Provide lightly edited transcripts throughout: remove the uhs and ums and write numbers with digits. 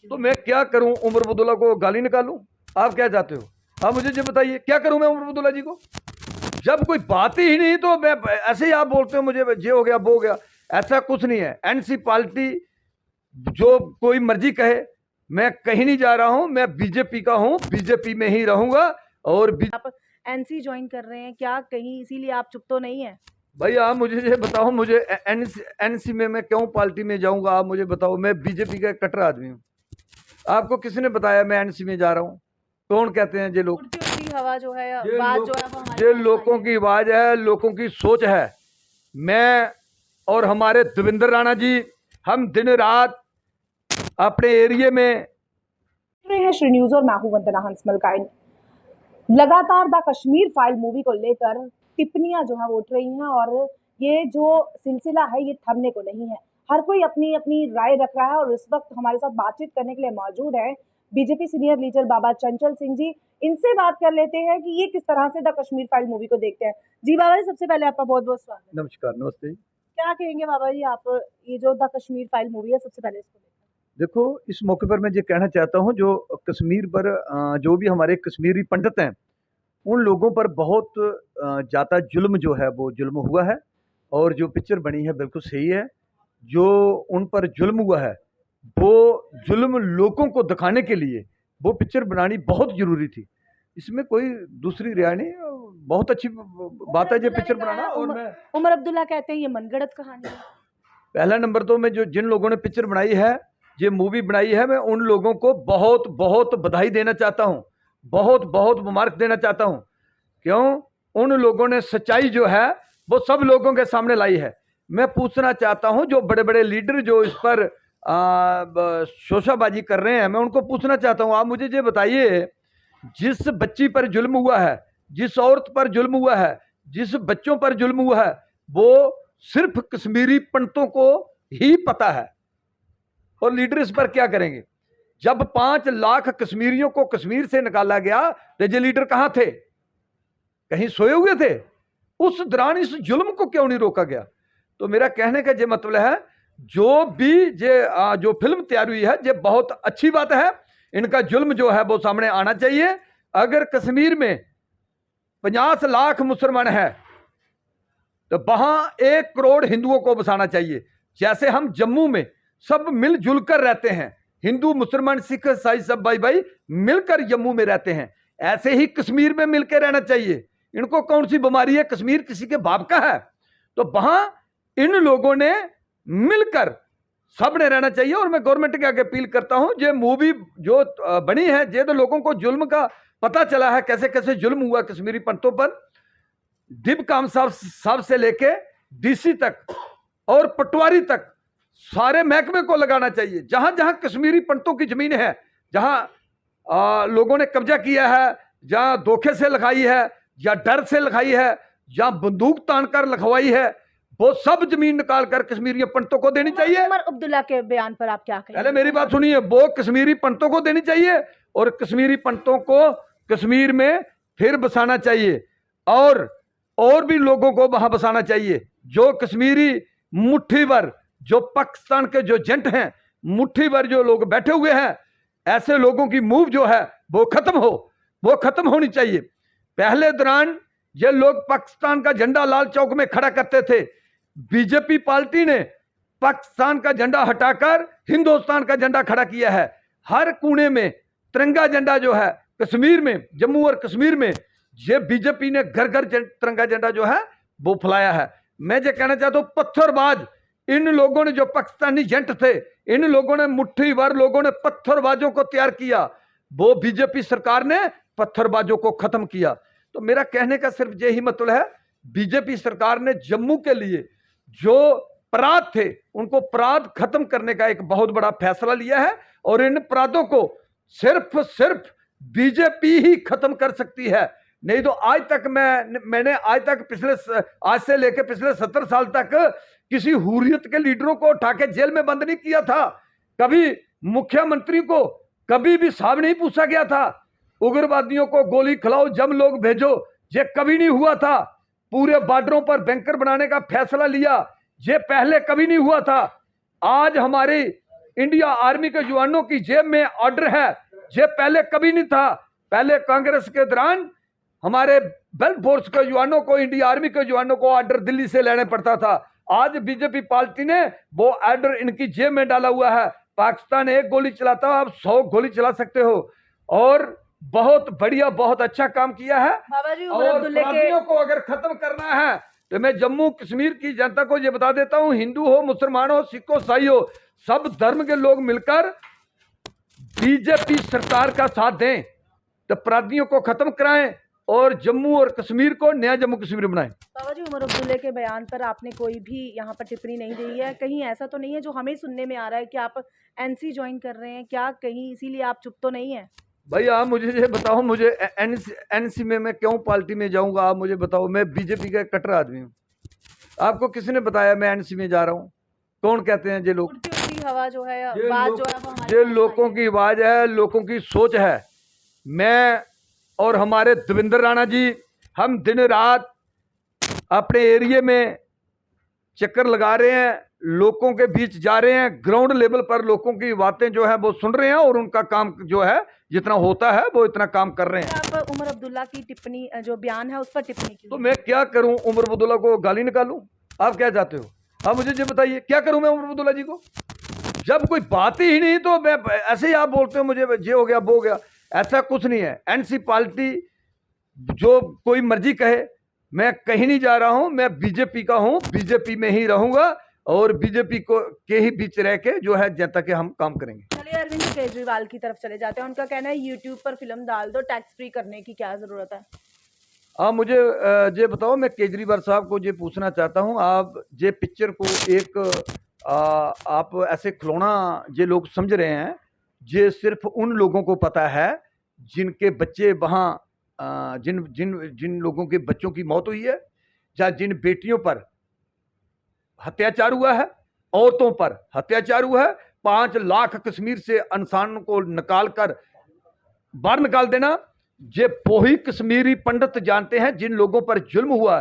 तो मैं क्या करूं, उमर अब्दुल्ला को गाली निकालूं? आप क्या चाहते हो? आप मुझे ये बताइए, क्या करूं मैं उमर अब्दुल्ला जी को? जब कोई बात ही नहीं तो मैं ऐसे ही आप बोलते हो मुझे ये हो गया वो हो गया। ऐसा कुछ नहीं है। एनसी पार्टी जो कोई मर्जी कहे, मैं कहीं नहीं जा रहा हूं, मैं बीजेपी का हूं, बीजेपी में ही रहूंगा। और आप एनसी ज्वाइन कर रहे हैं क्या कहीं, इसीलिए आप चुप तो नहीं है? भाई आप मुझे ये बताओ, मुझे एनसी में मैं क्यों पार्टी में जाऊंगा? आप मुझे बताओ, मैं बीजेपी का कट्टर आदमी हूं। आपको किसने बताया मैं एनसी में जा रहा हूं? कौन कहते हैं ये लोग? उड़ती उड़ती हवा जो है, बात जो है वो हमारे ये पास लोगों आई है। की आवाज है, लोगों की सोच है। मैं और हमारे देवेंद्र राणा जी, हम दिन रात अपने एरिया में रहे हैं श्री न्यूज और मैं हूं वंदना हंसमल काइन। लगातार द कश्मीर फाइल मूवी को लेकर टिप्पणियां जो है वो उठ रही हैं और ये जो सिलसिला है ये थमने को नहीं है। हर कोई अपनी अपनी राय रख रहा है और इस वक्त हमारे साथ बातचीत करने के लिए मौजूद है बीजेपी सीनियर लीडर बाबा चंचल सिंह जी। इनसे बात कर लेते हैं कि ये किस तरह से द कश्मीर फाइल मूवी को देखते हैं। जी बाबा जी, सबसे पहले आपका बहुत बहुत स्वागत है। नमस्कार, नमस्ते। क्या कहेंगे बाबा जी आप, ये जो द कश्मीर फाइल मूवी है, सबसे पहले इसको देखो, इस मौके पर मैं ये कहना चाहता हूं, जो कश्मीर पर जो भी हमारे कश्मीरी पंडित हैं, उन लोगों पर बहुत ज़्यादा जुल्म जो है वो जुल्म हुआ है। और जो पिक्चर बनी है बिल्कुल सही है। जो उन पर जुल्म हुआ है, वो जुल्म लोगों को दिखाने के लिए वो पिक्चर बनानी बहुत ज़रूरी थी। इसमें कोई दूसरी राय नहीं। बहुत अच्छी बात है ये पिक्चर बनाना। और मैं उमर अब्दुल्ला कहते हैं ये मनगढ़ंत कहानी है। पहला नंबर तो मैं जो जिन लोगों ने पिक्चर बनाई है, ये मूवी बनाई है, मैं उन लोगों को बहुत बहुत बधाई देना चाहता हूँ, बहुत बहुत मुबारक देना चाहता हूँ। क्यों? उन लोगों ने सच्चाई जो है वो सब लोगों के सामने लाई है। मैं पूछना चाहता हूँ, जो बड़े बड़े लीडर जो इस पर शोशाबाजी कर रहे हैं, मैं उनको पूछना चाहता हूँ, आप मुझे ये बताइए, जिस बच्ची पर जुल्म हुआ है, जिस औरत पर जुल्म हुआ है, जिस बच्चों पर जुल्म हुआ है, वो सिर्फ कश्मीरी पंडितों को ही पता है। और लीडर इस पर क्या करेंगे? जब 5 लाख कश्मीरियों को कश्मीर से निकाला गया तो ये लीडर कहां थे? कहीं सोए हुए थे? उस दौरान इस जुल्म को क्यों नहीं रोका गया? तो मेरा कहने का ये मतलब है, जो भी ये जो फिल्म तैयार हुई है, ये बहुत अच्छी बात है। इनका जुल्म जो है वो सामने आना चाहिए। अगर कश्मीर में 50 लाख मुसलमान है तो वहां 1 करोड़ हिंदुओं को बसाना चाहिए। जैसे हम जम्मू में सब मिलजुल कर रहते हैं, हिंदू मुसलमान सिख ईसाई सब भाई भाई मिलकर जम्मू में रहते हैं, ऐसे ही कश्मीर में मिलकर रहना चाहिए। इनको कौन सी बीमारी है? कश्मीर किसी के बाप का है? तो वहां इन लोगों ने मिलकर सबने रहना चाहिए। और मैं गवर्नमेंट के आगे अपील करता हूं, ये मूवी जो बनी है, ये तो लोगों को जुल्म का पता चला है, कैसे कैसे जुल्म हुआ कश्मीरी पंडितों पर। दिब काम साहब से लेके डीसी तक और पटवारी तक सारे महकमे को लगाना चाहिए। जहां जहां कश्मीरी पंडितों की जमीन है, जहां लोगों ने कब्जा किया है, जहां धोखे से लिखाई है या डर से लिखाई है, जहां बंदूक तान कर लिखवाई है, वो सब जमीन निकाल कर कश्मीरी पंडितों को देनी चाहिए। उमर अब्दुल्ला के बयान पर आप क्या कहेंगे? पहले मेरी बात सुनिए, वो कश्मीरी पंडितों को देनी चाहिए और कश्मीरी पंडितों को कश्मीर में फिर बसाना चाहिए। और भी लोगों को वहां बसाना चाहिए। जो कश्मीरी मुट्ठी भर, जो पाकिस्तान के जो एजेंट हैं, मुट्ठी भर जो लोग बैठे हुए हैं, ऐसे लोगों की मूव जो है वो खत्म होनी चाहिए। पहले दौरान ये लोग पाकिस्तान का झंडा लाल चौक में खड़ा करते थे। बीजेपी पार्टी ने पाकिस्तान का झंडा हटाकर हिंदुस्तान का झंडा खड़ा किया है। हर कोने में तिरंगा झंडा जो है कश्मीर में, जम्मू और कश्मीर में, ये बीजेपी ने घर घर तिरंगा झंडा जो है वो फैलाया है। मैं ये कहना चाहता हूं, पत्थरबाज इन लोगों ने, जो पाकिस्तानी एजेंट थे, इन लोगों ने, मुट्ठी भर लोगों ने पत्थरबाजों को तैयार किया। वो बीजेपी सरकार ने पत्थरबाजों को खत्म किया। तो मेरा कहने का सिर्फ यही मतलब है, बीजेपी सरकार ने जम्मू के लिए जो अपराध थे उनको अपराध खत्म करने का एक बहुत बड़ा फैसला लिया है। और इन अपराधों को सिर्फ बीजेपी ही खत्म कर सकती है। नहीं तो आज तक मैंने आज तक आज से लेकर पिछले 70 साल तक किसी हुर्रियत के लीडरों को उठा के जेल में बंद नहीं किया था। कभी मुख्यमंत्री को कभी भी साहब नहीं पूछा गया था। उग्रवादियों को गोली खिलाओ, जम लोग भेजो, ये कभी नहीं हुआ था। पूरे बॉर्डरों पर बैंकर बनाने का फैसला लिया, ये पहले कभी नहीं हुआ था। आज हमारी इंडिया आर्मी के जवानों की जेब में ऑर्डर है, ये पहले कभी नहीं था। पहले कांग्रेस के दौरान हमारे बेल्ट फोर्स के जवानों को, इंडिया आर्मी के जवानों को ऑर्डर दिल्ली से लेने पड़ता था। आज बीजेपी पार्टी ने वो ऑर्डर इनकी जेब में डाला हुआ है। पाकिस्तान एक गोली चलाता हो, आप 100 गोली चला सकते हो। और बहुत बढ़िया, बहुत अच्छा काम किया है। बाबा जी, उमर और अब्दुल्ला के अपराधियों को अगर खत्म करना है तो मैं जम्मू कश्मीर की जनता को ये बता देता हूं, हिंदू हो, मुसलमान हो, सिख हो, ईसाई हो, सब धर्म के लोग मिलकर बीजेपी सरकार का साथ दें, तो अपराधियों को खत्म कराएं और जम्मू और कश्मीर को नया जम्मू कश्मीर बनाएं। बाबा जी, उमर अब्दुल्ला के बयान पर आपने कोई भी यहाँ पर टिप्पणी नहीं दी है। कहीं ऐसा तो नहीं है जो हमें सुनने में आ रहा है कि आप एनसी ज्वाइन कर रहे हैं, क्या कहीं इसीलिए आप चुप तो नहीं है? भाई आप मुझे ये बताओ, मुझे एनसी में मैं क्यों पार्टी में जाऊंगा? आप मुझे बताओ, मैं बीजेपी का कट्टर आदमी हूँ। आपको किसने बताया मैं एनसी में जा रहा हूँ? कौन कहते हैं ये लोग? उड़ती उड़ती हवा जो है, बात जो है वो हमारे ये पास लोगों आई है। की आवाज है, लोगों की सोच है। मैं और हमारे देवेंद्र राणा जी, हम दिन रात अपने एरिया में चक्कर लगा रहे हैं, लोगों के बीच जा रहे हैं, ग्राउंड लेवल पर लोगों की बातें जो है वो सुन रहे हैं और उनका काम जो है जितना होता है वो इतना काम कर रहे हैं। आप उमर अब्दुल्ला की टिप्पणी जो बयान है उस पर टिप्पणी तो की। मैं क्या करूं? उमर अब्दुल्ला को गाली निकालूं? आप क्या चाहते हो? आप मुझे ये बताइए, क्या करूं मैं उमर अब्दुल्ला जी को? जब कोई बात ही नहीं तो मैं ऐसे ही, आप बोलते हो मुझे ये हो गया वो हो गया। ऐसा कुछ नहीं है। एनसी पार्टी जो कोई मर्जी कहे, मैं कहीं नहीं जा रहा हूं, मैं बीजेपी का हूं, बीजेपी में ही रहूंगा और बीजेपी को के ही बीच रह के जो है जनता के हम काम करेंगे। चलिए अरविंद केजरीवाल की तरफ चले जाते हैं। उनका कहना है यूट्यूब पर फिल्म डाल दो, टैक्स फ्री करने की क्या जरूरत है? आप मुझे ये बताओ, मैं केजरीवाल साहब को ये पूछना चाहता हूं, आप ये पिक्चर को एक आप ऐसे खिलौना ये लोग समझ रहे हैं, ये सिर्फ उन लोगों को पता है जिनके बच्चे वहाँ जिन जिन जिन लोगों के बच्चों की मौत हुई है, या जिन बेटियों पर अत्याचार हुआ है, औरतों पर अत्याचार हुआ है। 5 लाख कश्मीर से इंसान को निकाल कर बाहर निकाल देना, ये वही कश्मीरी पंडित जानते हैं जिन लोगों पर जुल्म हुआ।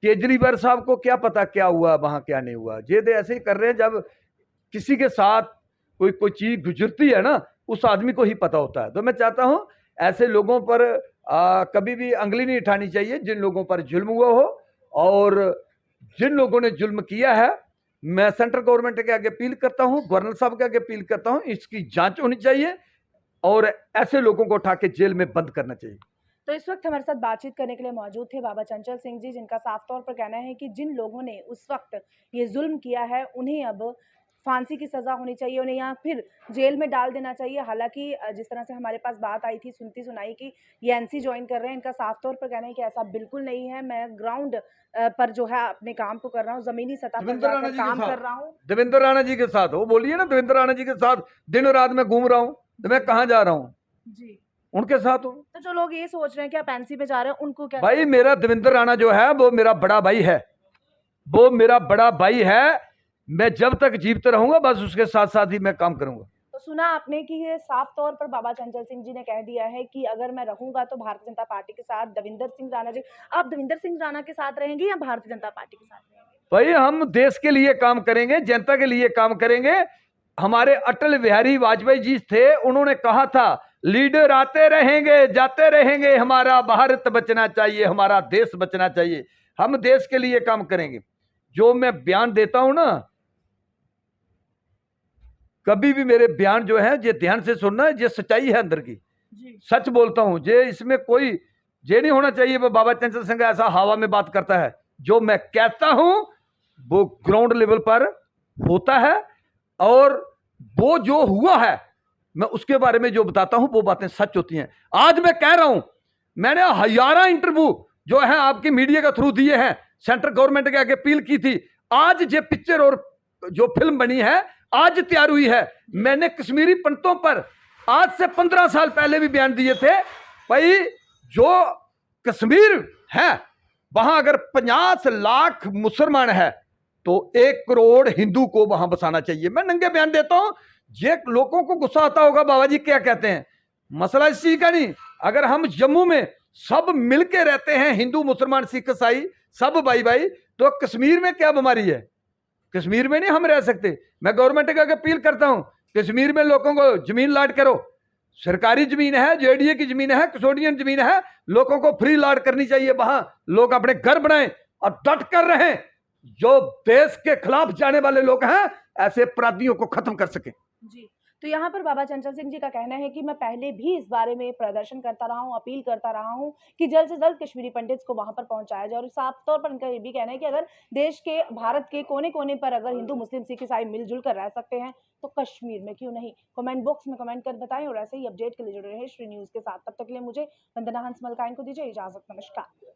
केजरीवाल साहब को क्या पता क्या हुआ वहां, क्या नहीं हुआ। ये तो ऐसे ही कर रहे हैं, जब किसी के साथ कोई चीज गुजरती है ना, उस आदमी को ही पता होता है। तो मैं चाहता हूं ऐसे लोगों पर कभी भी अंगली नहीं उठानी चाहिए जिन लोगों पर जुल्म हुआ हो। और जिन लोगों ने जुल्म किया है, मैं सेंट्रल गवर्नमेंट के आगे अपील करता हूं, गवर्नर साहब के आगे अपील करता हूं, इसकी जांच होनी चाहिए और ऐसे लोगों को उठा के जेल में बंद करना चाहिए। तो इस वक्त हमारे साथ बातचीत करने के लिए मौजूद थे बाबा चंचल सिंह जी, जिनका साफ तौर पर कहना है कि जिन लोगों ने उस वक्त ये जुल्म किया है उन्हें अब फांसी की सजा होनी चाहिए, उन्हें या फिर जेल में डाल देना चाहिए। हालांकि जिस तरह से हमारे पास बात आई थी, सुनती सुनाई कि ये एनसी ज्वाइन कर रहे हैं, इनका साफ तौर पर कहना है कि ऐसा बिल्कुल नहीं है। मैं ग्राउंड पर जो है अपने काम को कर रहा हूँ, जमीनी सतह पर जाकर काम कर रहा हूँ। देवेंद्र राणा जी के साथ, वो बोलिए ना, देवेंद्र राणा जी के साथ दिन रात में घूम रहा हूँ, तो मैं कहाँ जा रहा हूँ? जी, उनके साथ हूँ। तो जो लोग ये सोच रहे हैं कि आप एनसी पे जा रहे हैं, उनको क्या? भाई मेरा देवेंद्र राणा जो है वो मेरा बड़ा भाई है, वो मेरा बड़ा भाई है। मैं जब तक जीवित रहूंगा बस उसके साथ साथ ही मैं काम करूंगा। तो सुना आपने कि ये साफ तौर पर बाबा चंचल सिंह जी ने कह दिया है कि अगर मैं रहूंगा तो भारतीय जनता पार्टी के साथ। देवेंद्र सिंह राणा जी, आप देवेंद्र सिंह राणा के साथ रहेंगे या भारतीय जनता पार्टी के साथ रहेंगे? भाई हम देश के लिए काम करेंगे, जनता के लिए काम करेंगे। हमारे अटल बिहारी वाजपेयी जी थे, उन्होंने कहा था लीडर आते रहेंगे जाते रहेंगे, हमारा भारत बचना चाहिए, हमारा देश बचना चाहिए। हम देश के लिए काम करेंगे। जो मैं बयान देता हूं ना, कभी भी मेरे बयान जो है ये ध्यान से सुनना, ये सच्चाई है अंदर की, सच बोलता हूं। ये इसमें कोई ये नहीं होना चाहिए वो बाबा चंचल सिंह ऐसा हवा में बात करता है। जो मैं कहता हूं वो ग्राउंड लेवल पर होता है और वो जो हुआ है मैं उसके बारे में जो बताता हूं वो बातें सच होती हैं। आज मैं कह रहा हूं, मैंने हजारों इंटरव्यू जो है आपकी मीडिया के थ्रू दिए हैं, सेंट्रल गवर्नमेंट के आगे अपील की थी। आज ये पिक्चर और जो फिल्म बनी है आज तैयार हुई है। मैंने कश्मीरी पंडितों पर आज से 15 साल पहले भी बयान दिए थे। भाई जो कश्मीर है वहां अगर 50 लाख मुसलमान है तो 1 करोड़ हिंदू को वहां बसाना चाहिए। मैं नंगे बयान देता हूं। ये लोगों को गुस्सा आता होगा बाबा जी क्या कहते हैं, मसला इस चीज का नहीं। अगर हम जम्मू में सब मिलके रहते हैं, हिंदू मुसलमान सिख ईसाई सब भाई भाई, तो कश्मीर में क्या बीमारी है? कश्मीर में नहीं हम रह सकते। मैं गवर्नमेंट का अपील करता हूं, कश्मीर में लोगों को जमीन लाट करो, सरकारी जमीन है, जेडीए की जमीन है, कस्टोडियन जमीन है, लोगों को फ्री लाट करनी चाहिए। वहां लोग अपने घर बनाएं और डट कर रहे। जो देश के खिलाफ जाने वाले लोग हैं, ऐसे अपराधियों को खत्म कर सके। जी, तो यहाँ पर बाबा चंचल सिंह जी का कहना है कि मैं पहले भी इस बारे में प्रदर्शन करता रहा हूँ, अपील करता रहा हूँ कि जल्द से जल्द कश्मीरी पंडित्स को वहाँ पर पहुँचाया जाए। और साफ तौर पर उनका ये भी कहना है कि अगर देश के, भारत के कोने-कोने पर अगर हिंदू, मुस्लिम, सिख, ईसाई मिल-जुल कर रह सकते हैं, तो कश्मीर में क्यों नहीं? कमेंट बॉक्स में कमेंट कर बताएं और ऐसे ही अपडेट के लिए जुड़े रहें श्री न्यूज़ के साथ। तब तक के लिए मुझे वंदना हंस मलकाइन को दीजिए इजाज़त। नमस्कार।